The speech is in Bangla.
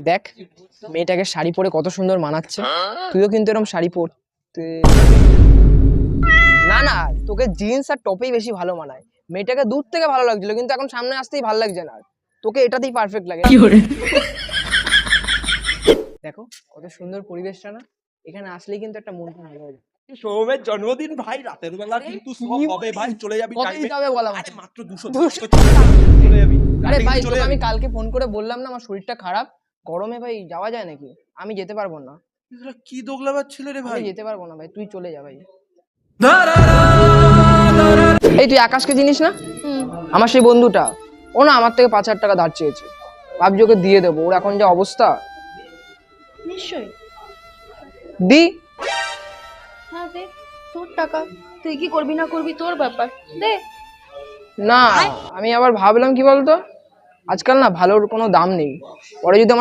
দেখ মেয়েটাকে শাড়ি পরে কত সুন্দর মানাচ্ছে, তুইও কিন্তু এরকম শাড়ি পরতে। না না, তোকে জিন্স আর টপেই বেশি ভালো মানায়। মেয়েটাকে দূর থেকে ভালো লাগছিল, কিন্তু এখন সামনে আসতেই ভালো লাগছে না। তোকে এটাতেই পারফেক্ট লাগে। দেখো কত সুন্দর পরিবেশটা না, এখানে আসলেই কিন্তু একটা মনটা ভালো হয়ে যায়। সৌমের জন্মদিন ভাই, রাতের বেলা কিন্তু সব হবে ভাই, চলে যাবি কত টাইমে। দিতে হবে বল আমাকে? আরে মাত্র 200 200 চলে যাবি। আরে রাতে ভাই কিন্তু চলে তোকে আমি যাবি। কালকে ফোন করে বললাম না আমার শরীরটা খারাপ, গরমে ভাই যাওয়া যায় নাকি? আমি যেতে পারবো না। এগুলো কি দোগলাবার ছিল রে আমি ভাই? যেতে পারবো না ভাই, তুই চলে যা ভাই। এই তুই আকাশকে চিনিস না? আমার সেই বন্ধুটা, ও না আমার থেকে 5,000 টাকা ধার চেয়েছে, ভাবছি ওকে দিয়ে দেবো। ওর এখন যে অবস্থা, নিশ্চয়ই। দি। হ্যাঁ দে, তোর টাকা, তুই কি করবি না করবি তোর ব্যাপার, দে। না আমি আবার ভাবলাম কি বলতো, আজকাল না ভালোর কোনো দাম নেই, পরে যদি আমার